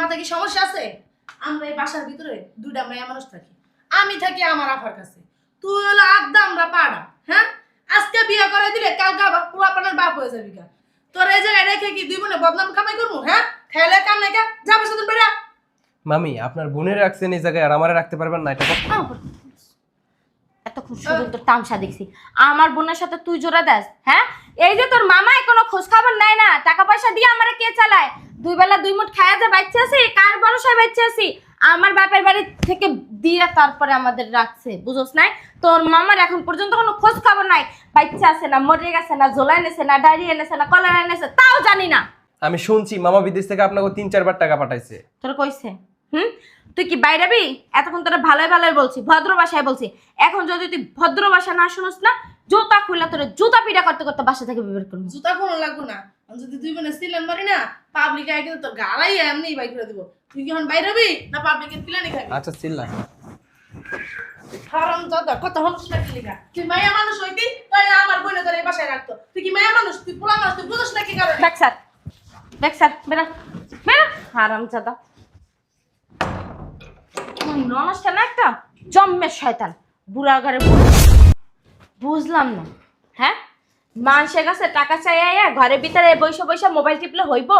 মাথা কি সমস্যা আছে? আমরা এই বাসার ভিতরে দুইটা মেয়ে মানুষ থাকি। আমি থাকি আমার আফার কাছে, তুই হলো আড্ডা, আমরা পাড়া। হ্যাঁ, আজকে বিয়ে করে দিলে কালকে আবার পোলাপানের বাপ হয়ে যাবি গা। তোর এই জায়গায় রেখে কি দুই বোনে বদনাম কামাই করবো? হ্যাঁ, খেলে কাম নাই কা, যাবে সেদিন বেড়া। মামি আপনার বোনের রাখছেন এই জায়গায় আর আমারে রাখতে পারবেন না, এটা এতক্ষণ শুধু তোর তামসা দেখছি। আমার বোনের সাথে তুই জোড়া দেস? হ্যাঁ, এই যে তোর মামা কোনো খোঁজ খবর নেয় না, টাকা পয়সা দিয়ে আমারে কে চালায়? দুই বেলা দুই মুঠ খায়া যে বাচ্চা আছি, কার ভরসায় বাচ্চা আছি? আমার বাপের বাড়ি থেকে দিয়ে তারপরে আমাদের রাখছে, বুঝোস নাই? তোর মামার এখন পর্যন্ত কোনো খোঁজ খবর নাই, বাচ্চা আছে না মরে গেছে না ঝোলা এনেছে না ডায়রিয়া এনেছে না কলেরা এনেছে তাও জানি না। আমি শুনছি মামা বিদেশ থেকে আপনাকে 3-4 বার টাকা পাঠাইছে। তোর কইছে? তুই কি বাইরাবি? এতক্ষণ তোরা ভালোই ভালোই বলছি, ভদ্র ভাষায় বলছি। এখন যদি তুই ভদ্র ভাষা না শুনস না, জুতা খুইলা তোরে জুতা পিটা করতে করতে বাসা থেকে বের করবো। জুতা কোনো লাগবো না, যদি দুই বোনে সিলেন মারি না, পাবলিক আয় কিন্তু তোর গালাই এমনি বাই করে দিব। তুই কি এখন বাইরে হবি না পাবলিকের পিলানি খাবি? আচ্ছা চিল্লা। হারাম দাদা কত হলস না কি লিগা? তুই মায়া মানুষ হইতি তাহলে আমার বোনে তোর এই বাসায় রাখতো। তুই কি মায়া মানুষ? তুই পোলা মানুষ, তুই বুঝছ না কি কারণে? দেখ স্যার বেরা বেরা হারাম জাদা ননসটা না একটা জম্মের শয়তান বুড়া ঘরে বুঝলাম না। হ্যাঁ, মানুষের কাছে টাকা চাইয়া ঘরের ভিতরে বৈশা বৈশা মোবাইল টিপলে হইব?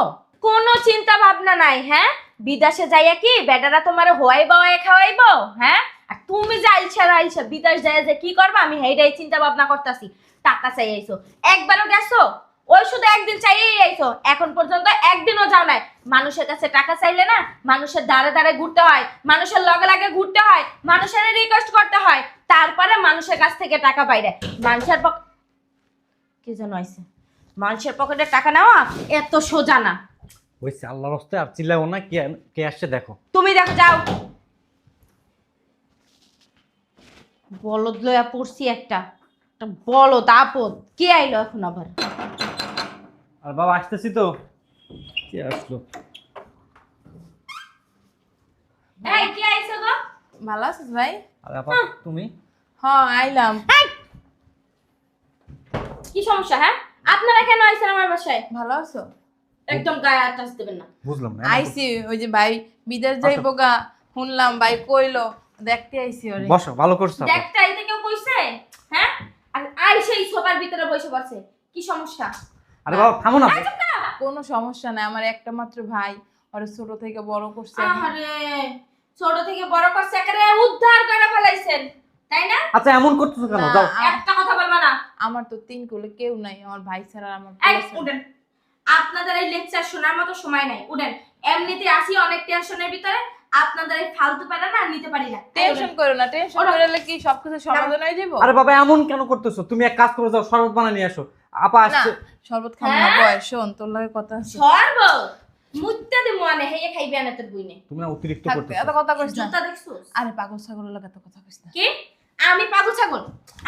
কোনো চিন্তা ভাবনা নাই। হ্যাঁ, বিদেশে যাইয়া কি বেটারা তোমার হওয়াইব খাওয়াইব? হ্যাঁ, আর তুমি যে আইসা বিদেশ যাইয়া যে কি করবা আমি সেইটাই চিন্তা ভাবনা করতেছি। টাকা চাই আইছো, একবারও গেছো? ওই শুধু একদিন চাইয়েই আইছো, এখন পর্যন্ত একদিনও যাও নাই। মানুষের কাছে টাকা চাইলে না মানুষের দাঁড়ে দাঁড়ে ঘুরতে হয়, মানুষের লগে লাগে ঘুরতে হয়, মানুষের রিকোয়েস্ট করতে হয়, তারপরে মানুষের কাছ থেকে টাকা পাইরে। মানুষের কি যেন আইছে, মানুষের পকেটে টাকা নেওয়া এত সোজা না। হইছে আল্লাহর রাস্তে আর চিল্লাও না, কে আসছে দেখো। তুমি দেখো, যাও। বলদ লয়া পড়ছি একটা বলদ আপদ। কে আইলো এখন আবার? আর বাবা আসতেছি তো। কে আসলো? এই কে আইছো গো? ভালো আছিস ভাই? আর আপা তুমি? হ্যাঁ আইলাম। কি সমস্যা? হ্যাঁ, আপনারা কেন আইছেন আমার বাসায়? ভালো আছো? একদম গায়ে হাত টাচ দেবেন না। বুঝলাম না। আইছি ওই যে ভাই বিদেশ যাইবো গা, শুনলাম ভাই কইলো, দেখতে আইছি ওরে। বসো, ভালো করছো। দেখতে আইতে কেউ কইছে? হ্যাঁ, আর আইসেই সোফার ভিতরে বসে পড়ছে। কি সমস্যা? আরে বাবা থামো না। কোনো সমস্যা নাই, আমার একটা মাত্র ভাই, ওরে ছোট থেকে বড় করছে। আরে ছোট থেকে বড় করছে, একেবারে উদ্ধার করে ফেলাইছেন, তাই না? আচ্ছা এমন করতেছো কেন? না, যাও। একটা কথা বলবা না। আমার তো 3 কোলে কেউ নাই, আমার ভাই ছাড়া আর আমার এই পোলা ছাড়া। উঠেন, আপনাদের এই লেকচার শোনার মতো সময় নাই। উঠেন, এমনিতে আসি অনেক টেনশনের ভিতরে, আপনাদের এই ফালতু প্যারা না নিতে পারি না। টেনশন করো না, টেনশন করলে কি সবকিছু সমাধান হয়ে যাবে? আরে বাবা এমন কেন করতেছো? তুমি এক কাজ করে যাও, শরবত বানিয়ে নিয়ে আসো। আপা না, আসছে। শরবত খাবো না, বয় শোন তোর লগে কথা আছে। সর্ব মুত্তা দি মানে হেয়ে খাইবে না তোর বইনে। তুমি না অতিরিক্ত থাক, করতেছো। এত কথা কইছ না। জুতা দেখছো? আরে পাগল ছাগলের লগে এত কথা কইছ না। কি? আমি পাগল ছাগল?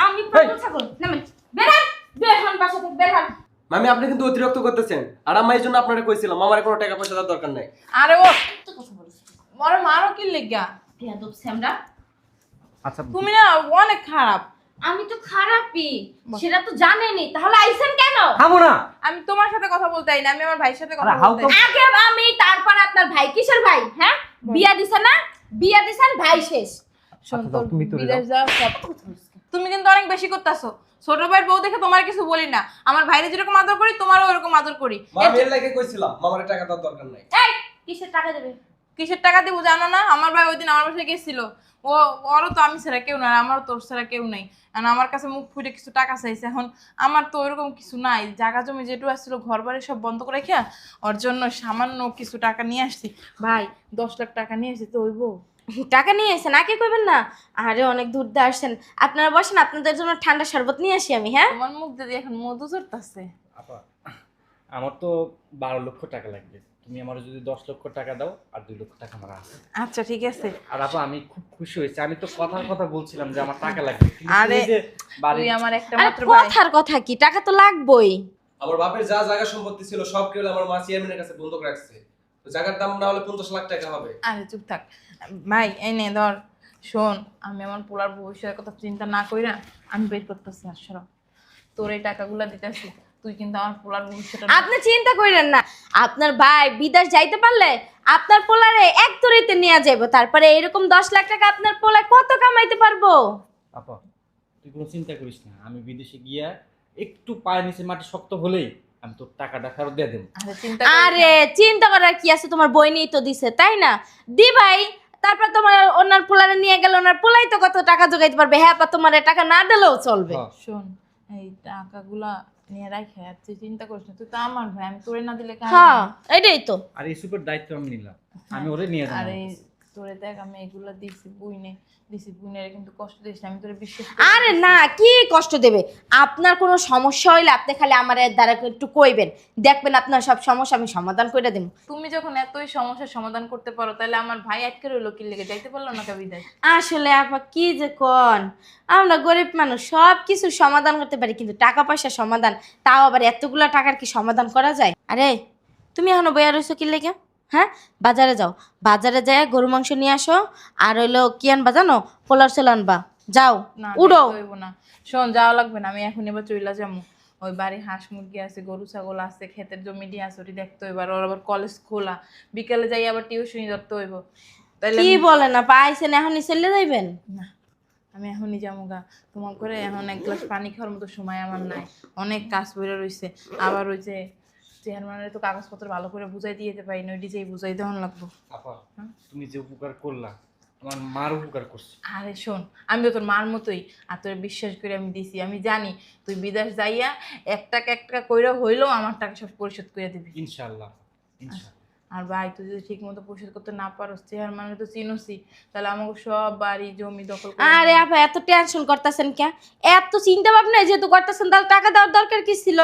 আমি পাগল ছাগল? নামেন, বের হন, বের হন বাসা থেকে, বের হন। মামি আপনি কিন্তু অতিরিক্ত করতেছেন, আর আমি এই জন্য আপনারে কইছিলাম আমার কোনো টাকা পয়সা দেওয়ার দরকার নাই। আরে ও এত কথা বলছ মরে মারো কি লিগা? বেয়াদব স্যামরা। আচ্ছা তুমি না অনেক খারাপ। আমি তো খারাপই, সেটা তো জানেনই, তাহলে আইছেন কেন? থামো না। আমি তোমার সাথে কথা বলতে আই না, আমি আমার ভাইয়ের সাথে কথা আরে হাউ বলতে তো- আই। আগে আমি, তারপর আপনার ভাই। কিসের ভাই? হ্যাঁ, বিয়া দিছেন না? বিয়া দিছেন, ভাই শেষ। শোন আচ্ছা, তোর তুমি তো বিদেশ যাও সব। তুমি কিন্তু অনেক বেশি করতেছো। ছোট ভাইয়ের বউ দেখে তোমার কিছু বলি না, আমার ভাইরে যেরকম আদর করি তোমারও ওরকম আদর করি। মামি এর লাগে কইছিলাম মামারে টাকা দেওয়ার দরকার নাই। এই কিসের টাকা দেবে? কিসের টাকা দিব জানো না? আমার ভাই ওইদিন আমার বাসায় গেছিল, ও ওরও তো আমি ছাড়া কেউ নাই, আর আমারও তোর ছাড়া কেউ নাই। আর আমার কাছে মুখ ফুটে কিছু টাকা চাইছে। এখন আমার তো ওইরকম কিছু নাই, জায়গা জমি যেটু আসছিল ঘর বাড়ি সব বন্ধ করে রেখে ওর জন্য সামান্য কিছু টাকা নিয়ে আসছি। ভাই 10 লাখ টাকা নিয়ে আসছি তো ওই বউ। টাকা নিয়ে এসেছেন, আগে কইবেন না? আরে অনেক দূর দিয়ে আসছেন, আপনারা বসেন, আপনাদের জন্য ঠান্ডা শরবত নিয়ে আসি আমি। হ্যাঁ, তোমার মুখ দিয়ে এখন মধু চড়তেছে। আপা আমার তো 12 লক্ষ টাকা লাগবে। তুমি আমার যদি 10 লক্ষ টাকা দাও আর 2 লক্ষ টাকা আমার আছে। আচ্ছা ঠিক আছে। আর আপা আমি খুব খুশি হয়েছি। আমি তো কথার কথা বলছিলাম যে আমার টাকা লাগবে, কিন্তু আরে, তুমি যে বাড়ি তুই আমার একটা আরে মাত্র ভাই। কথার কথা কি, টাকা তো লাগবেই। আমার বাপের যা জায়গা সম্পত্তি ছিল সব কেউ আমার মা চেয়ারম্যানের কাছে বন্ধক রাখছে। তো জায়গার দাম না হলে 50 লাখ টাকা হবে। আরে চুপ থাক ভাই, এই নে ধর। শোন, আমি আমার পোলার ভবিষ্যতের কথা চিন্তা না কইরা আমি বের করতেছি। আসর তোর এই টাকাগুলা দিতেছি, তুই কিন্তু আমার পোলার ভবিষ্যৎ আপনি চিন্তা করেন না, আপনার ভাই বিদেশ যাইতে পারলে আপনার পোলারে এক তরিতে নিয়ে যাইবো, তারপরে এরকম 10 লাখ টাকা আপনার পোলায় কত কামাইতে পারবো। আপা তুই কোনো চিন্তা করিস না, আমি বিদেশে গিয়া একটু পায়ের নিচে মাটি শক্ত হলেই আমি তোর টাকাটা ফেরত দিয়ে দেবো। আরে চিন্তা করার কি আছে, তোমার বই নিয়ে তো দিছে তাই না, দি ভাই। তারপর তোমার ওনার পোলারে নিয়ে গেল, ওনার পোলাই তো কত টাকা জোগাইতে পারবে। হ্যাঁ পা, তোমার টাকা না দিলেও চলবে। হ্যাঁ। শোন, এই টাকাগুলা নিয়ে রাখে আর তুই চিন্তা করিস না, তুই তো আমার ভাই, আমি তোরে না দিলে হ্যাঁ এটাই তো। আর এই সুপের দায়িত্ব আমি নিলাম, আমি ওরে নিয়ে যাবো। আরে তোরে দেখ আমি এগুলা দিছি বুইনে কিন্তু কষ্ট দিস না, আমি তোরে বিশ্বাস আরে না, কি কষ্ট দেবে? আপনার কোনো সমস্যা হইলে আপনি খালি আমার এর দ্বারা একটু কইবেন, দেখবেন আপনার সব সমস্যা আমি সমাধান করে দেব। তুমি যখন এতই সমস্যার সমাধান করতে পারো, তাহলে আমার ভাই আটকে রইলো কি লেগে যাইতে পারলো না কা বিদায়? আসলে আপা কি যে কোন, আমরা গরিব মানুষ সব কিছু সমাধান করতে পারি, কিন্তু টাকা পয়সার সমাধান, তাও আবার এতগুলা টাকার কি সমাধান করা যায়? আরে তুমি এখনো বইয়া রইছো কি লেগে? হ্যাঁ, বাজারে যাও, বাজারে যায় গরু মাংস নিয়ে আসো, আর হইলো কি আনবা জানো, পোলার সেল আনবা, যাও না উড়ো। দেখতে হইবো না, শোন যাওয়া লাগবে না, আমি এখন এবার চইলা যাবো। ওই বাড়ি হাঁস মুরগি আছে, গরু ছাগল আছে, ক্ষেতের জমি দিয়ে আছে, ওটি দেখতে হইব। আর ওর আবার কলেজ খোলা, বিকেলে যাই আবার টিউশনি ধরতে হইব। তাইলে কি বলেন না, পাইছেন এখনই চলে যাইবেন? না, আমি এখনই যাবো গা। তোমার করে এখন এক গ্লাস পানি খাওয়ার মতো সময় আমার নাই, অনেক কাজ পড়ে রইছে। আবার ওই যে চেয়ারম্যানের তো কাগজপত্র ভালো করে বুঝাই দিয়ে যেতে পারি না, ওইটি যেই বুঝাই দেওয়ান লাগবো। আপা তুমি যে উপকার করলা, আমার মার উপকার করছো। আরে শোন, আমি তো তোর মার মতোই, আর তোর বিশ্বাস করে আমি দিছি। আমি জানি তুই বিদেশ যাইয়া এক টাকা কইরা হইলেও আমার টাকা সব পরিশোধ করে দিবি ইনশাআল্লাহ ইনশাআল্লাহ। আর ভাই তুই যদি ঠিক মতো পরিশোধ করতে না পারোস, চেয়ারম্যানের তো চিনোসি, তাহলে আমাকে সব বাড়ি জমি দখল করে আরে আপা এত টেনশন করতেছেন কে, এত চিন্তা ভাবনা যেহেতু করতেছেন, তাহলে টাকা দেওয়ার দরকার কি ছিল?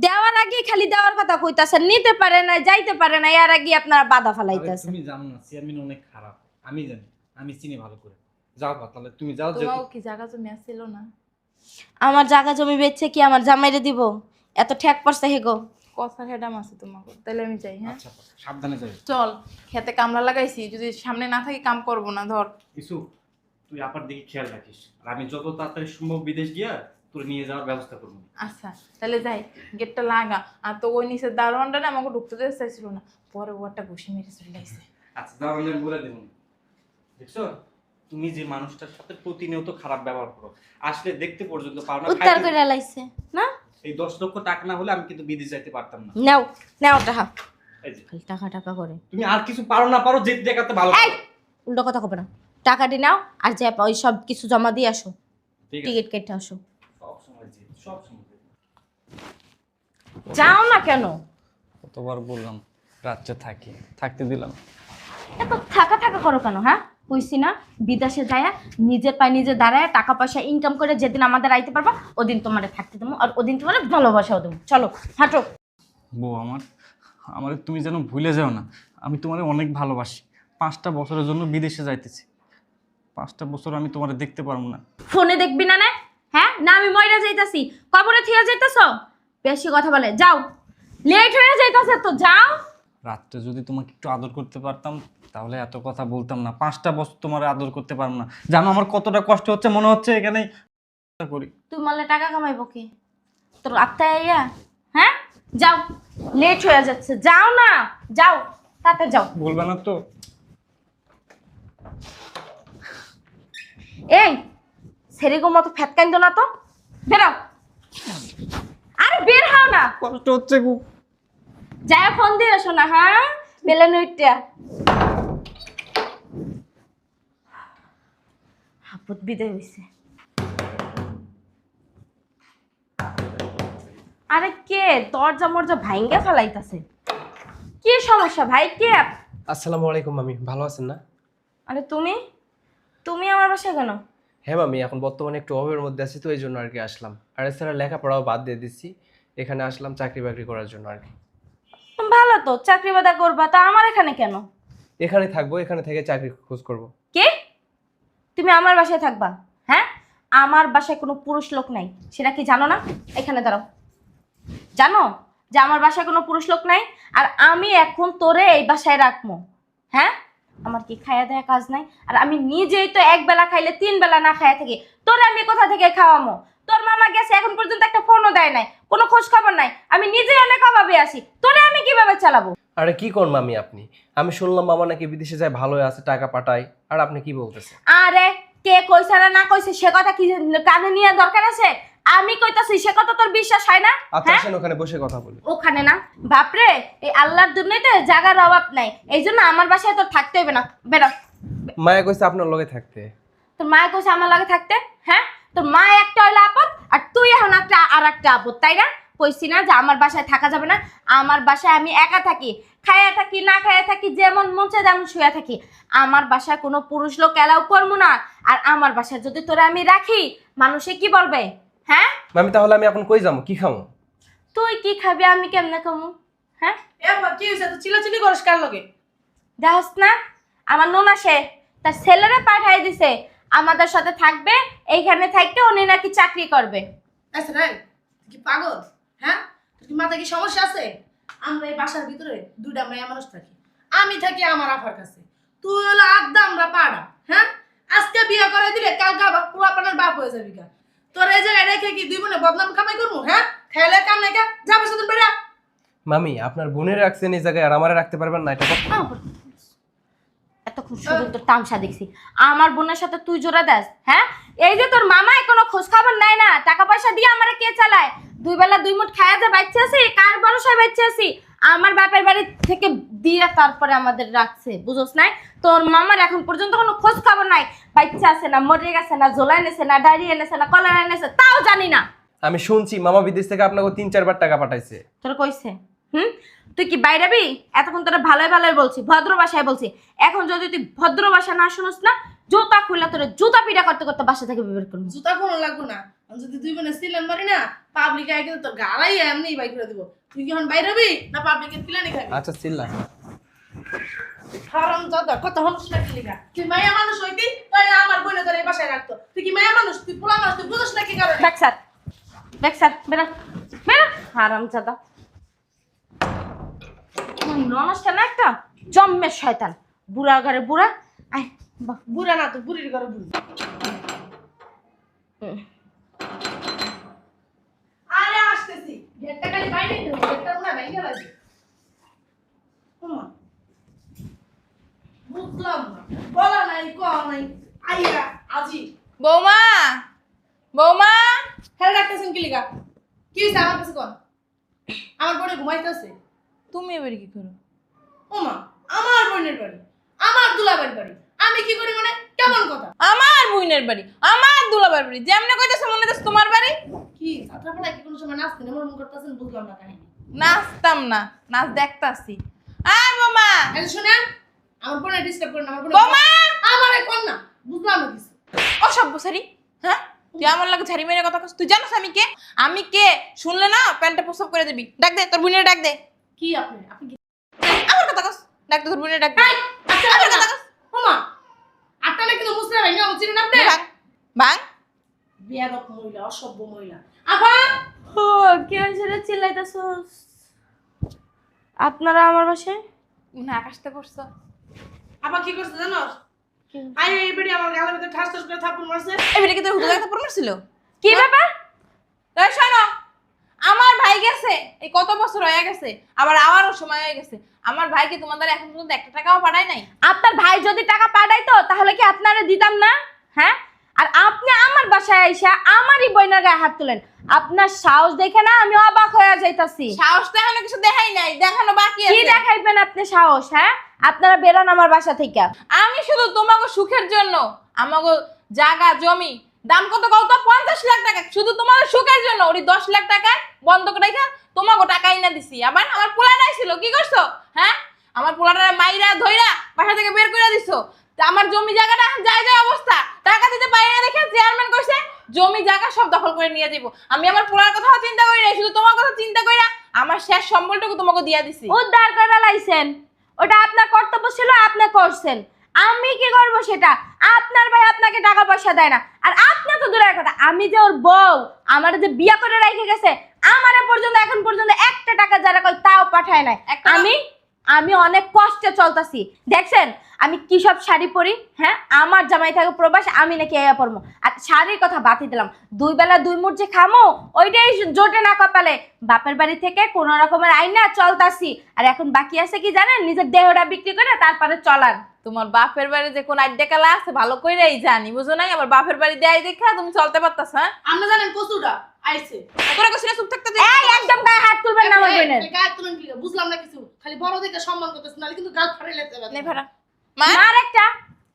দেওয়ার আগে খালি দেওয়ার কথা কইতাছেন, নিতে পারে না, যাইতে পারে না, এর আগে আপনারা বাধা আরে ফেলাইতেছেন। তুমি জানো না চেয়ারম্যান অনেক খারাপ, আমি জানি, আমি চিনি ভালো করে। যাও বা তাহলে তুমি যাও। যে তোমাও কি জায়গা জমি আসছিল না? আমার জায়গা জমি বেচছে কি আমার জামাইরে দিব? এত ঠেক পড়ছে হেগো। কথা হেডাম আছে তোমাকে, তাহলে আমি যাই। হ্যাঁ আচ্ছা সাবধানে যাও। চল, খেতে কামলা লাগাইছি, যদি সামনে না থাকি কাম করবো না। ধর কিছু তুই আপার দিকে খেয়াল রাখিস, আর আমি যত তাড়াতাড়ি সম্ভব বিদেশ গিয়া তোর নিয়ে যাওয়ার ব্যবস্থা করবো। আচ্ছা তাহলে যাই, গেটটা লাগা। আর তো ওই নিচের দারোয়ানটা না আমাকে ঢুকতে দিতে চাইছিল না, পরে ও একটা ঘুষি মেরে চলে আসছে। আচ্ছা যাও, আমি বলে দেবো। দেখছো তুমি যে মানুষটার সাথে প্রতিনিয়ত খারাপ ব্যবহার করো, আসলে দেখতে পর্যন্ত পারো না। উত্তর করে লাইছে না, এই 10 লক্ষ টাকা না হলে আমি কিন্তু বিদেশ যাইতে পারতাম না। নাও নাও টাকা, এই যে খালি টাকা টাকা করে। তুমি আর কিছু পারো না পারো, যে দেখাতে ভালো এই উল্টো কথা কবে না, টাকাটি নাও আর যে ওই সব কিছু জমা দিয়ে আসো, ঠিক আছে টিকিট কেটে আসো। সব সময় যে সব সময় যে। যাও না কেন? কতবার বললাম রাজ্যে থাকতে দিলাম। এত থাকা থাকা করো কেন? হ্যাঁ কইছি না, বিদেশে যায়া নিজের পায়ে নিজে দাঁড়ায় টাকা পয়সা ইনকাম করে যেদিন আমাদের আইতে পারবা, ওদিন তোমারে থাকতে দেবো, আর ওদিন তোমার ভালোবাসাও দেবো। চলো হাঁটো। বউ আমার তুমি যেন ভুলে যাও না, আমি তোমারে অনেক ভালোবাসি। 5টা বছরের জন্য বিদেশে যাইতেছি, 5টা বছর আমি তোমারে দেখতে পারবো না। ফোনে দেখবি না? হ্যাঁ না, আমি মইরা যাইতাছি, কবরে থিয়া যাইতাছ, বেশি কথা বলে। যাও, লেট হয়ে যাইতাছে তো, যাও। রাত্রে যদি তোমাকে একটু আদর করতে পারতাম তাহলে এত কথা বলতাম না। 5টা বছর তোমার আদর করতে পারবো না, জানো আমার কতটা কষ্ট হচ্ছে। মনে হচ্ছে এখানেই করি। তুই মারলে টাকা কামাইবো কি তোর আত্মায় আইয়া? হ্যাঁ যাও, লেট হয়ে যাচ্ছে, যাও না, যাও তাতে যাও। বলবে না তো? এই সেরকম মতো ফ্যাতকাইন্দ না তো, বেরাও। আরে বের হও না, কষ্ট হচ্ছে খুব। যাই ফোন দিয়ে আসো না। হ্যাঁ বেলে নইটা হাপুত বিদায় হইছে। আরে কে দরজা মরজা ভাঙ্গে ফেলাইতাছে? কি সমস্যা ভাই? কে? আসসালামু আলাইকুম মামি, ভালো আছেন না? আরে তুমি তুমি আমার বাসায় কেন? হ্যাঁ মামি, এখন বর্তমানে একটু অভাবের মধ্যে আছি তো এই জন্য আর কি আসলাম। আর এছাড়া লেখাপড়াও বাদ দিয়ে দিচ্ছি, এখানে আসলাম চাকরি বাকরি করার জন্য আর কি। ভালো তো, চাকরি বাদা করবা, তা আমার এখানে কেন? এখানে থাকবো, এখানে থেকে চাকরি খোঁজ করব। কে? তুমি আমার বাসায় থাকবা? হ্যাঁ, আমার বাসায় কোনো পুরুষ লোক নাই, সেটা কি জানো না? এখানে দাঁড়াও, জানো যে আমার বাসায় কোনো পুরুষ লোক নাই? আর আমি এখন তোরে এই বাসায় রাখবো? হ্যাঁ, আমার কি খায়া দেয়া কাজ নাই? আর আমি নিজেই তো 1 বেলা খাইলে 3 বেলা না খায়া থাকি, তোরে আমি কোথা থেকে খাওয়ামো? তোর মামা গেছে এখন পর্যন্ত একটা ফোনও দেয় নাই, কোনো খোঁজ খবর নাই। আমি নিজেই অনেক অভাবে আছি, তোরে আমি কিভাবে চালাবো? আরে কি কোন মামি আপনি? আমি শুনলাম মামা নাকি বিদেশে যায়, ভালো আছে, টাকা পাঠায়, আর আপনি কি বলতেছেন? আরে কে কইছে না না কইছে সে কথা কি কানে নিয়ে দরকার আছে? আমি কইতাছি সে কথা তোর বিশ্বাস হয় না? আচ্ছা আসেন ওখানে বসে কথা বলি। ওখানে না বাপরে, এই আল্লাহর দুনিয়াতে জায়গার অভাব নাই, এই জন্য আমার বাসায় তোর থাকতে হবে না, বেরো। মায়া কইছে আপনার লগে থাকতে। তোর মা কইছে আমার লাগে থাকতে? হ্যাঁ, তোর মা একটা হইলো আপদ আর তুই এখন একটা আর একটা আপদ, তাই না? কইছি না যে আমার বাসায় থাকা যাবে না? আমার বাসায় আমি একা থাকি, খাইয়া থাকি না খাইয়া থাকি, যেমন মন চায় তেমন শুয়ে থাকি। আমার বাসায় কোনো পুরুষ লোক এলাও করবো না। আর আমার বাসায় যদি তোরা আমি রাখি, মানুষে কি বলবে? হ্যাঁ, মামি তাহলে আমি এখন কই যাবো, কি খাবো? তুই কি খাবি আমি কেমনে খামু? হ্যাঁ, এবার কি হয়েছে? তো চিলাচিলি করিস কার লগে? দেখস না আমার নোনা সে তার ছেলেরা পাঠাই দিছে আমাদের সাথে থাকবে, এইখানে থাকতে উনি নাকি চাকরি করবে। আচ্ছা রে, তুই কি পাগল? হ্যাঁ, তোর কি মাথায় কি সমস্যা আছে? আমরা এই বাসার ভিতরে দুইটা মেয়ে মানুষ থাকি, আমি থাকি আমার আফার কাছে, তুই হলো আড্ডা আমরা পাড়া। হ্যাঁ, আজকে বিয়ে করে দিলে কালকে আবার পোলাপানের বাপ হয়ে যাবি গা। তোর এই জায়গায় রেখে কি দুই বোনে বদনাম কামাই করবো? হ্যাঁ, খেলে কাম নাই কা, যাবে সেদিন বেড়া। মামি আপনার বোনের রাখছেন এই জায়গায়, আর আমারে রাখতে পারবেন না, এটা এতক্ষণ শুধু তোর তামসা দেখছি, আমার বোনের সাথে তুই জোড়া দেস? হ্যাঁ, এই যে তোর মামা কোনো খোঁজ খবর নাই না, টাকা পয়সা দিয়ে আমারে কে চালায়? দুই বেলা দুই মুঠ খায়া যে বাচ্চা আছি, কার ভরসায় বাচ্চা আছি? আমার বাপের বাড়ি থেকে দিয়ে তারপরে আমাদের রাখছে, বুঝোস নাই? তোর মামার এখন পর্যন্ত কোনো খোঁজ খবর নাই, বাচ্চা আছে না মরে গেছে না ঝোলা এনেছে না ডায়রি এনেছে না কলার এনেছে তাও জানি না। আমি শুনছি মামা বিদেশ থেকে আপনাকে 3-4 বার টাকা পাঠাইছে। তোর কইছে? তুই কি বাইরাবি? এতক্ষণ তোরা ভালোই ভালোই বলছি, ভদ্র ভাষায় বলছি। এখন যদি তুই ভদ্র ভাষা না শুনস না, জুতা খুলে তোর জুতা পিটা করতে করতে বাসা থেকে বের করবো। জুতা কোনো লাগবো না, আমি যদি দুই বোনে সিলেন মারি না, পাবলিক আই কিন্তু তোর গালাই এমনি বাই করে দিব। তুই কি এখন বাইরে হবি না পাবলিকের পিলানি খাবি? আচ্ছা চিল্লা। হারাম দাদা কত হনস না কি লিগা? তুই মায়া মানুষ হইতি তাইলে আমার বোনে তোর এই বাসায় রাখতো। তুই কি মায়া মানুষ? তুই পোলা মানুষ, তুই বুঝছ না কি কারণে? দেখ স্যার বেরা বেরা হারাম জাদা ননসটা না একটা জম্মের শয়তান, বুড়া ঘরে বুড়া। আয় বাহ, বুড়া না তো বুড়ির ঘরে বুড়ি। আরে আসতেছি, গেটটা খালি বাইরে দেবো, গেটটা মনে হয় ভেঙে লাগবে। ওমা, বুঝলাম না, বলা নাই কওয়া নাই, আইয়া আজি বৌমা, বৌমা, হ্যাঁ ডাকতেছেন কি লিগা? কি হয়েছে আমার কাছে কোন? আমার বোনে ঘুমাইতেছে। তুমি এবারে কি করো? ওমা, আমার বোনের বাড়ি, আমার দুলাবাড়ির বাড়ি, আমি কি করি মানে? কেমন কথা? আমার বুইনের বাড়ি, আমার দুলাবার বাড়ি, যেমনে কইতেছ মনে হচ্ছে তোমার বাড়ি। কি ছাত্রবেলা কি কোনো সময় নাচতেন এমন করতেছেন? বুঝলাম না কাহিনী। নাচতাম না, নাচ দেখতাছি। আয় বৌমা, এই শুনেন, আমার বোনে ডিস্টার্ব করেন না, আমার বোনে বৌমা! আমারে কোন না, বুঝলাম না কিছু। অসভ্য সারি। হ্যাঁ, তুই আমার লাগে ঝাড়ি মেরে কথা কস? তুই জানোস আমি কে? আমি কে শুনলে না প্যান্টটা প্রসব করে দিবি। ডাক দে তোর বুইনের, ডাক দে। কি আপনি আপনি কি আমার কথা কস, ডাক দে তোর বুইনের, ডাক দে। এই, আচ্ছা আমার কথা কথা কস। ওমা, আপনারা কিন্তু মুসলিম ভাই না উচিত না আপনি? ভাঙ, ভাঙ। বিয়াদব মহিলা, অসভ্য মহিলা। আপা ও কি হয়েছে রে চিল্লাইতাছস? আপনারা আমার বাসায় না আকাশতে পড়ছো। আপা কি করছে জানোস? আরে এই বেড়ি আমার গালের ভিতরে ঠাস ঠাস করে থাপ্পড় মারছে। এবারে কি তোর হুদা একটা পড় ছিল? কি ব্যাপার? এই শোনো, আমার ভাই গেছে, এই কত বছর হয়ে গেছে, আবার আমারও সময় হয়ে গেছে। আমার ভাই কি তোমাদের এখন পর্যন্ত 1 টাকাও পাঠায় নাই? আপনার ভাই যদি টাকা পাঠাইতো তাহলে কি আপনারা দিতাম না? হ্যাঁ, আর আপনি আমার বাসায় আইসা আমারই বইনার গায়ে হাত তুলেন। আপনার সাহস দেখে না আমি অবাক হয়ে যাইতাছি। সাহস তো এখনো কিছু দেখাই নাই, দেখানো বাকি কি আছে। দেখাইবেন আপনি সাহস? হ্যাঁ, আপনারা বেরোন আমার বাসা থেকে। আমি শুধু তোমাকে সুখের জন্য, আমাকে জায়গা জমি দাম কত কত 50 লাখ টাকা, শুধু তোমার সুখের জন্য ওই 10 লাখ টাকা বন্ধক রেখে তোমাকে টাকাই না দিছি। আবার আমার পোলাটাই ছিল, কি করছো? হ্যাঁ, আমার পোলাটা মাইরা ধইরা বাসা থেকে বের করে দিছো। তা আমার জমি জায়গাটা এখন যায় যায় অবস্থা, টাকা দিতে পারি না দেখে চেয়ারম্যান কইছে জমি জায়গা সব দখল করে নিয়ে যাবো। আমি আমার পোলার কথাও চিন্তা করি না, শুধু তোমার কথা চিন্তা কইরা আমার শেষ সম্বলটুকু তোমাকে দিয়া দিছি। উদ্ধার করে লাইছেন, ওটা আপনার কর্তব্য ছিল, আপনি করছেন। আমি কি করব সেটা? আপনার ভাই আপনাকে টাকা পয়সা দেয় না, আর আপনি তো দূরের কথা, আমি যে ওর বউ, আমার যে বিয়ে করে রেখে গেছে, আমারে পর্যন্ত এখন পর্যন্ত 1 টাকা যারা কই তাও পাঠায় নাই। একটা- আমি আমি অনেক কষ্টে চলতেছি, দেখছেন আমি কি সব শাড়ি পরি। হ্যাঁ, আমার জামাই থাকে প্রবাস, আমি নাকি এয়া পরবো। আর শাড়ির কথা বাতি দিলাম, 2 বেলা 2 মুঠ যে খামো ওইটাই জোটে না কপালে। বাপের বাড়ি থেকে কোন রকমের আইনা চলতাছি, আর এখন বাকি আছে কি জানেন, নিজের দেহটা বিক্রি করে তারপরে চলার। তোমার বাপের বাড়ি যে কোন আড্ডা কালা আছে ভালো কইরাই জানি, বুঝো নাই? আবার বাপের বাড়ি দেয় দেখা তুমি চলতে পারতাছ। হ্যাঁ, আমরা জানেন কচুটা আইছে। তোরা কইছিস চুপ থাকতে। এই একদম গায়ে হাত তুলবেন না আমার বোনের। খালি গায়ে তুলেন কি? বুঝলাম না কিছু। খালি বড় দেখে সম্মান করতেছ, নালে কিন্তু গাল ফাড়াই লেতে হবে। নে ফেরা মা, আর একটা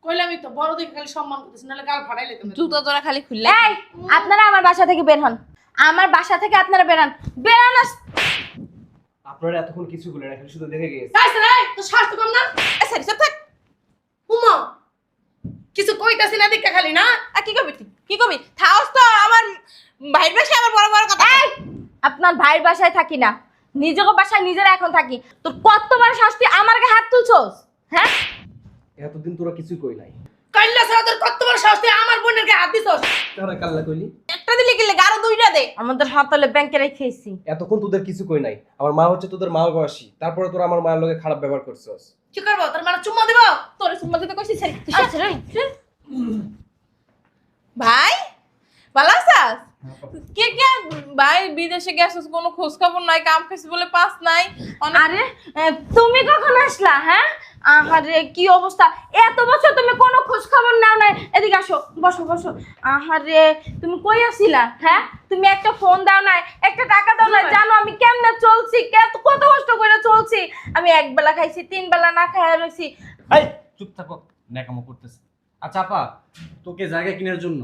কইলামই তো, বড় দেখে খালি সম্মান করতেছ, নালে গাল ফাড়াই লেতে হবে। জুতো তোরা খালি খুললে। এই আপনারা আমার বাসা থেকে বের হন, আমার বাসা থেকে আপনারা বেরান, বেরান। আপনারা এতক্ষণ কিছু বলে রাখেন, শুধু দেখে গিয়েছে। গাইছে রে, তো স্বাস্থ্য কম না? সরি চুপ থাক। উমা কিছু কইতাছি না দেখা খালি না। আর কি কবি তুই? কি কবি? থাওস তো আমার ভাইয়ের বাসা আবার বড় বড় কথা। এই আপনার ভাইয়ের বাসায় থাকি না, নিজের বাসায় নিজেরা এখন থাকি। তোর কতবার শাস্তি আমার গায়ে হাত তুলছস? হ্যাঁ, এতদিন তোরা কিছুই কই নাই। কাইল্লা ছাড়া তোর কত বড় সাহস, তুই আমার বোনের গায়ে হাত দিছস। তোরা কাল্লা কইলি? একটা দিলে গেলে আরো 2টা দে। আমাদের হাতলে ব্যাংকে রেখেছি। এতক্ষণ তোদের কিছু কই নাই। আমার মা হচ্ছে তোদের মা বয়সী, তারপরে তোরা আমার মায়ের লগে খারাপ ব্যবহার করছস। কি করবো? তোর মানে চুম্মা দিব? তোরে সুম্মা দিতে কইছিস সরি। আচ্ছা রে, ভাই ভালো আছিস? কে কে ভাই বিদেশে গেছিস, কোনো খোঁজ খবর নাই, কাম খাইছিস বলে পাস নাই। আরে তুমি কখন আসলা? হ্যাঁ, আহারে কি অবস্থা, এত বছর তুমি কোনো খোঁজ খবর নাও নাই। এদিকে আসো, বসো বসো। আহারে তুমি কই আছিলা? হ্যাঁ, তুমি একটা ফোন দাও নাই, একটা টাকা দাও নাই। জানো আমি কেমনে চলছি, কত কষ্ট করে চলছি। আমি 1 বেলা খাইছি, 3 বেলা না খাইয়া রইছি। এই চুপ থাকো, ন্যাকামো করতেছে। আচ্ছা আপা, তোকে জায়গা কেনার জন্য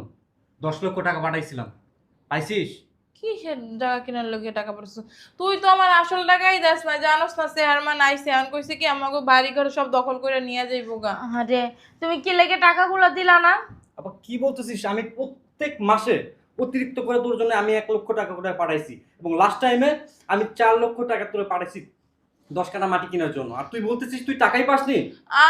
10 লক্ষ টাকা পাঠাইছিলাম, পাইছিস? কিসের জায়গা কেনার লোকে টাকা পড়ছে? তুই তো আমার আসল টাকাই দেস না, জানোস না? চেয়ারম্যান আইছে, এখন কইছে কি আমাকে বাড়ি ঘর সব দখল করে নিয়ে যাইবো গা। আহারে তুমি কি লেগে টাকাগুলো দিলা না? আপা কি বলতেছিস? আমি প্রত্যেক মাসে অতিরিক্ত করে তোর জন্য আমি 1 লক্ষ টাকা করে পাঠাইছি, এবং লাস্ট টাইমে আমি 4 লক্ষ টাকা তোরে পাঠাইছি 10 কাঠা মাটি কেনার জন্য। আর তুই বলতেছিস তুই টাকাই পাসনি?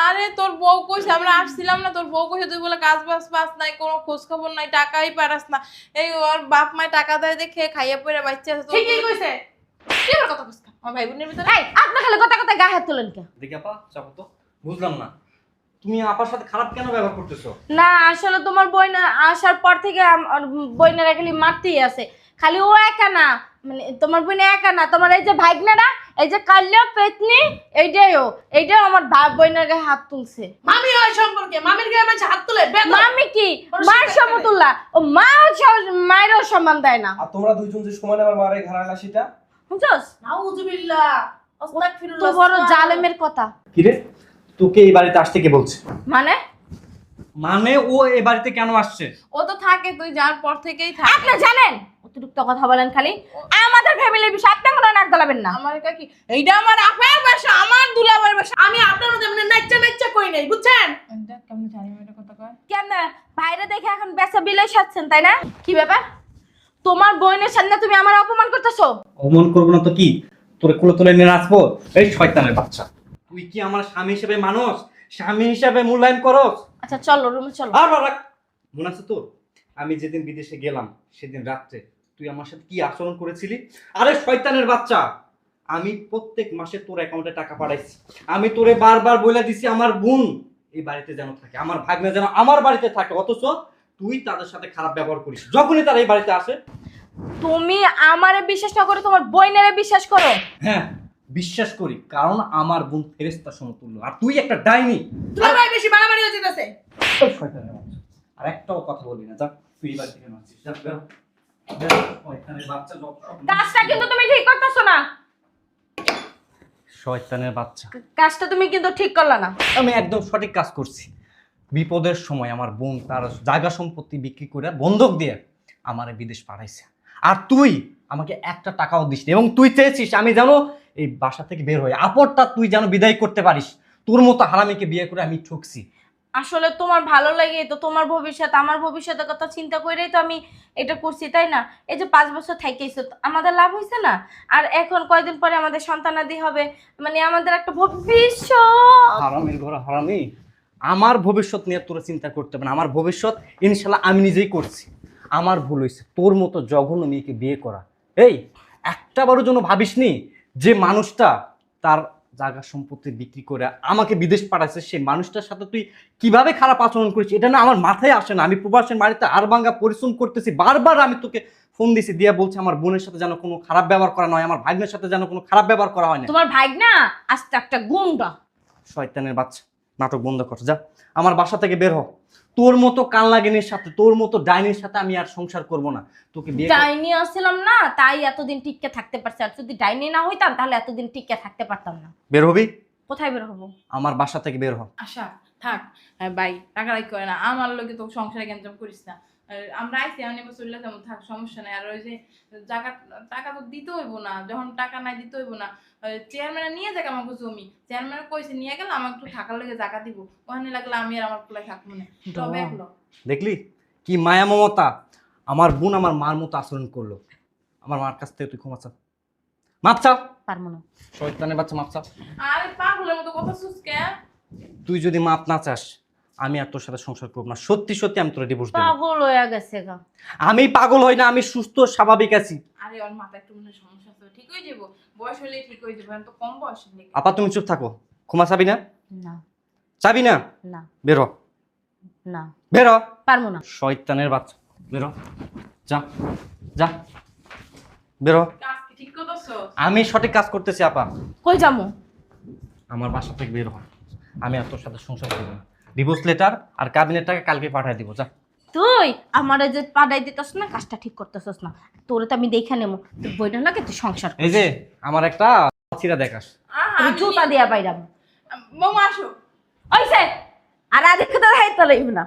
আরে তোর বউ কইছে, আমরা আসছিলাম না, তোর বউ কইছে তুই বলে কাজ বাজ পাস নাই, কোনো খোঁজ খবর নাই, টাকাই পারাস না। এই ওর বাপ মায় টাকা দেয় দেখে খাইয়া পড়ে বাচ্চা আছে। ঠিকই কইছে। কি আমার কথা কইছ? আমার ভাই বোনের ভিতরে এই আপনি খালি কথা কথা গায়ে হাত তুলেন কে? দেখি আপা, চাপো তো। বুঝলাম না তুমি আপার সাথে খারাপ কেন ব্যবহার করতেছো? না আসলে তোমার বোন আসার পর থেকে বোনেরা খালি মারতেই আছে। খালি ও একা না, মানে তোমার বোন একা না, তোমার এই যে ভাইগনারা, এই যে কাল্য পেতনি, এইটাও আমার বোনের গায়ে হাত তুলছে। মামি হয় সম্পর্কে, মামির গায়ে মানুষ হাত তুলে বেদব। মামি কি ওর মার শিক্ষা সমতুল্লাহ, ও মায়েরও সম্মান দেয় না, আর তোমরা দুইজন যে সমানে আমার মারে ঘাড়ালা সেটা বুঝছস? নাউযুবিল্লাহ, তো আস্তাগফিরুল্লাহ। বড় জালেমের কথা। কিরে, তোকে এই বাড়িতে আসতে কে বলছে? মানে মানে ও এই বাড়িতে কেন আসছে? ও তো থাকে, তুই যাওয়ার পর থেকেই থাকে। আপনি জানেন অতিরিক্ত কথা বলেন খালি। আমাদের ফ্যামিলির বিষয় আপনি কোনো নাক গলাবেন না। আমার এটা কি? এইটা আমার আপার বাসা, আমার দুলাভাইয়ের বাসা। আমি আপনার মধ্যে এমনি নাচ্চা নাচ্চা কই নাই, বুঝছেন? এটা কেমন জানি এটা কথা কয়? কেন বাইরে দেখে এখন বেচা বিলাই সাজছেন, তাই না? কি ব্যাপার, তোমার বোনের সামনে তুমি আমার অপমান করতেছো? অমন করবো না তো কি? তোরে কোলে তুলে নিয়ে নাচবো? এই শয়তানের বাচ্চা, তুই কি আমার স্বামী হিসেবে মানুষ, স্বামী হিসেবে মূল্যায়ন করস? আচ্ছা চলো রুমে চলো। আর বারাক, মনে আছে তোর আমি যেদিন বিদেশে গেলাম সেদিন রাত্রে তুই আমার সাথে কি আচরণ করেছিলি? আরে শয়তানের বাচ্চা, আমি প্রত্যেক মাসে তোর অ্যাকাউন্টে টাকা পাঠাইছি। আমি তোরে বারবার বলে দিছি আমার বোন এই বাড়িতে যেন থাকে, আমার ভাগ্নে যেন আমার বাড়িতে থাকে, অথচ তুই তাদের সাথে খারাপ ব্যবহার করিস যখনই তারা এই বাড়িতে আসে। তুমি আমারে বিশ্বাস না করে তোমার বোনেরে বিশ্বাস করো? হ্যাঁ বিশ্বাস করি, কারণ আমার বোন ফেরেশতা সমতুল্য, আর তুই একটা ডাইনি। তুই ভাই বেশি বাড়াবাড়ি হয়ে যেতেছে। শয়তানের বাচ্চা, আর একটাও কথা বলবি না, যা তুই এই বাড়ি থেকে নাচছিস, যা বেরো। বেরো, শয়তানের বাচ্চা, যত সব কাজটা কিন্তু তুমি ঠিক করতেছো না, শয়তানের বাচ্চা। কাজটা তুমি কিন্তু ঠিক করলা না। আমি একদম সঠিক কাজ করছি। বিপদের সময় আমার বোন তার জায়গা সম্পত্তি বিক্রি করে বন্ধক দিয়ে আমার বিদেশ পাঠাইছে, আর তুই আমাকে একটা টাকাও দিস নি, এবং তুই চেয়েছিস আমি যেন এই বাসা থেকে বের হই, আপরটা তুই যেন বিদায় করতে পারিস। তোর মতো হারামিকে বিয়ে করে আমি ঠকছি। আসলে তোমার ভালো লাগে তো, তোমার ভবিষ্যৎ আমার ভবিষ্যতের কথা চিন্তা করেই তো আমি এটা করছি, তাই না? এই যে 5 বছর থাইকেইছো, আমাদের লাভ হয়েছে না? আর এখন কয়দিন পরে আমাদের সন্তানাদি হবে, মানে আমাদের একটা ভবিষ্যৎ। হারামির ঘর হারামি, আমার ভবিষ্যৎ নিয়ে তোরা চিন্তা করতে হবে না। আমার ভবিষ্যৎ ইনশাল্লাহ আমি নিজেই করছি। আমার ভুল হয়েছে তোর মতো জঘন্য মেয়েকে বিয়ে করা। এই একটা বারের জন্য ভাবিসনি যে মানুষটা তার জায়গা সম্পত্তি বিক্রি করে আমাকে বিদেশ পাঠাইছে, সেই মানুষটার সাথে তুই কিভাবে খারাপ আচরণ করেছিস এটা না আমার মাথায় আসে না। আমি প্রবাসের বাড়িতে আর ভাঙ্গা পরিশ্রম করতেছি, বারবার আমি তোকে ফোন দিছি, দিয়া বলছে আমার বোনের সাথে যেন কোনো খারাপ ব্যবহার করা নয়, আমার ভাগ্নের সাথে যেন কোনো খারাপ ব্যবহার করা হয় না। তোমার ভাগনা আস্তে একটা গুন্ডা। শয়তানের বাচ্চা, নাটক বন্ধ কর, যা আমার বাসা থেকে বের হ। তোর মতো কানলাগিনীর সাথে, তোর মতো ডাইনির সাথে আমি আর সংসার করব না। তোকে বিয়ে ডাইনি আসছিলাম না তাই এতদিন টিকে থাকতে পারছি, আর যদি ডাইনি না হইতাম তাহলে এতদিন টিকে থাকতে পারতাম না। বের হবি, কোথায় বের হবো? আমার বাসা থেকে বের হ। আশা থাক, ভাই রাগারাগি করে না, আমার লোকে তো সংসারে গ্যাঞ্জাম করিস না। আমরা আইসি আমি এবার চলে যাবো, থাক সমস্যা নাই। আর ওই যে টাকা তো দিতে হইব না, যখন টাকা নাই দিতে হইব না। চেয়ারম্যানে নিয়ে যাক আমাকে জমি, চেয়ারম্যানে কইছে নিয়ে গেলে আমাকে একটু থাকার লেগে জায়গা দিব, ওখানে লাগলে আমি আর আমার পোলায় থাকবো না। তবে একলো দেখলি কি মায়া মমতা, আমার বোন আমার মার মতো আচরণ করলো। আমার মার কাছ থেকে তুই ক্ষমা চা, মাপ চা। পারবো না। শয়তানের বাচ্চা, মাপ চা। আরে পাগলের মতো কথা শুনছে। তুই যদি মাপ না চাস আমি আর তোর সাথে সংসার করব না, সত্যি সত্যি আমি তোর ডিভোর্স দেব। পাগল হয়ে গেছে গা। আমি পাগল হই না, আমি সুস্থ স্বাভাবিক আছি। আরে ওর মাথা একটু মনে হয় সমস্যা আছে, ঠিক হয়ে যাবো, বয়স হলে ঠিক হয়ে যাবো, এখন তো কম বয়স নেই। আপা তুমি চুপ থাকো, ক্ষমা চাবি না? না চাবি না? না বেরো, না বেরো। পারবো না। শয়তানের বাচ্চা, বেরো, যা যা, বেরো। কাজ কি ঠিক করতেছো? আমি সঠিক কাজ করতেছি আপা। কই যাবো? আমার বাসা থেকে বের হ, আমি আর তোর সাথে সংসার করব না। ডিভোর্স লেটার আর কাবিনের টাকা কালকে পাঠিয়ে দিব, যা। তুই আমারে যে পাঠাই দিতেছ না, কাজটা ঠিক করতেছস না। তোরে তো আমি দেখে নেবো, তুই বইটা লাগে তুই সংসার কর। এই যে আমার একটা ছিড়া দেখাস। তুই জুতা দিয়া বাইরাম। বৌমা আসো। ওইসে আর আদিক কথা হাইতে লইব না।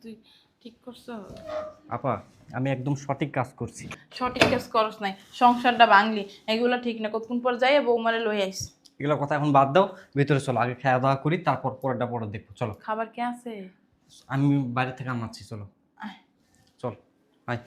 তুই ঠিক করছো? আপা আমি একদম সঠিক কাজ করছি। সঠিক কাজ করস নাই, সংসারটা ভাঙলি, এগুলো ঠিক না। কতক্ষণ পর যাই বৌমারে লই আইস। এগুলো কথা এখন বাদ দাও, ভিতরে চলো, আগে খাওয়া দাওয়া করি, তারপর পরেরটা পরে দেখবো। চলো, খাবার কে আছে? আমি বাইরে থেকে আনাচ্ছি, চলো আয়। চল, আয়।